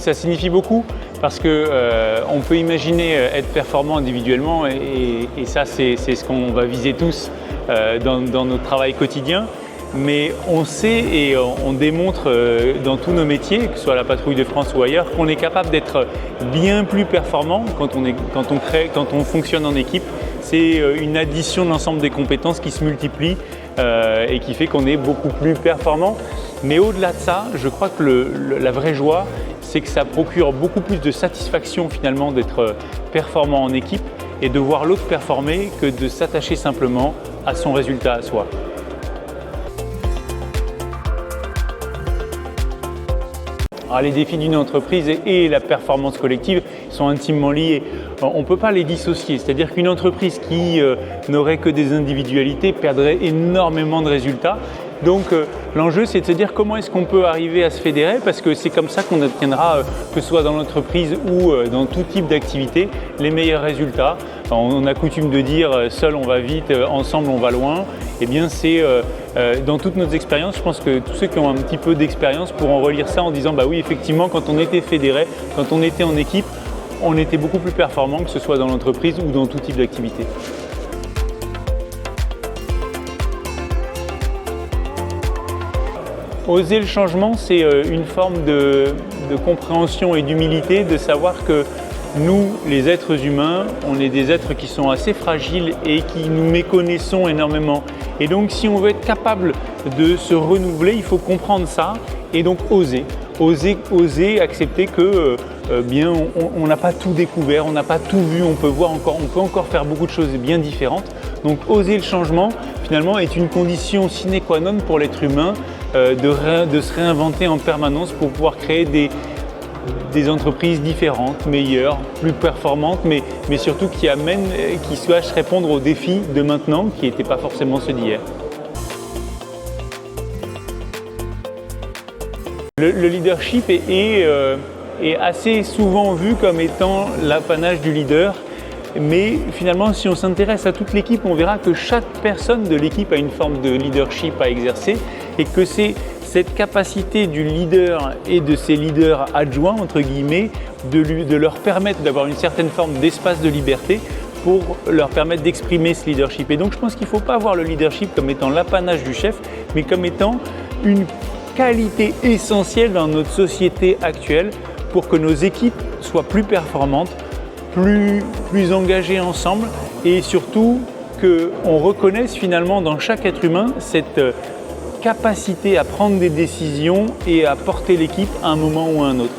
Ça signifie beaucoup parce qu'on peut imaginer être performant individuellement et ça c'est ce qu'on va viser tous dans notre travail quotidien. Mais on sait et on démontre dans tous nos métiers, que ce soit à la Patrouille de France ou ailleurs, qu'on est capable d'être bien plus performant quand on fonctionne en équipe. C'est une addition de l'ensemble des compétences qui se multiplient et qui fait qu'on est beaucoup plus performant. Mais au-delà de ça, je crois que la vraie joie, c'est que ça procure beaucoup plus de satisfaction finalement d'être performant en équipe et de voir l'autre performer que de s'attacher simplement à son résultat à soi. Alors, les défis d'une entreprise et la performance collective sont intimement liés. On ne peut pas les dissocier, c'est-à-dire qu'une entreprise qui n'aurait que des individualités perdrait énormément de résultats. Donc l'enjeu, c'est de se dire comment est-ce qu'on peut arriver à se fédérer, parce que c'est comme ça qu'on obtiendra, que ce soit dans l'entreprise ou dans tout type d'activité, les meilleurs résultats. On a coutume de dire seul on va vite, ensemble on va loin. Eh bien c'est dans toutes nos expériences, je pense que tous ceux qui ont un petit peu d'expérience pourront relire ça en disant bah oui effectivement quand on était fédéré, quand on était en équipe, on était beaucoup plus performant, que ce soit dans l'entreprise ou dans tout type d'activité. Oser le changement, c'est une forme de compréhension et d'humilité, de savoir que nous, les êtres humains, on est des êtres qui sont assez fragiles et qui nous méconnaissons énormément. Et donc, si on veut être capable de se renouveler, il faut comprendre ça et donc oser accepter que bien, on n'a pas tout découvert, on n'a pas tout vu, on peut encore faire beaucoup de choses bien différentes. Donc, oser le changement, finalement, est une condition sine qua non pour l'être humain de se réinventer en permanence pour pouvoir créer des entreprises différentes, meilleures, plus performantes, mais surtout qui sachent répondre aux défis de maintenant qui n'étaient pas forcément ceux d'hier. Le leadership est assez souvent vu comme étant l'apanage du leader, mais finalement si on s'intéresse à toute l'équipe, on verra que chaque personne de l'équipe a une forme de leadership à exercer et que c'est cette capacité du leader et de ses leaders adjoints, entre guillemets, de leur permettre d'avoir une certaine forme d'espace de liberté pour leur permettre d'exprimer ce leadership. Et donc je pense qu'il ne faut pas voir le leadership comme étant l'apanage du chef, mais comme étant une qualité essentielle dans notre société actuelle pour que nos équipes soient plus performantes, plus engagées ensemble et surtout qu'on reconnaisse finalement dans chaque être humain cette capacité à prendre des décisions et à porter l'équipe à un moment ou à un autre.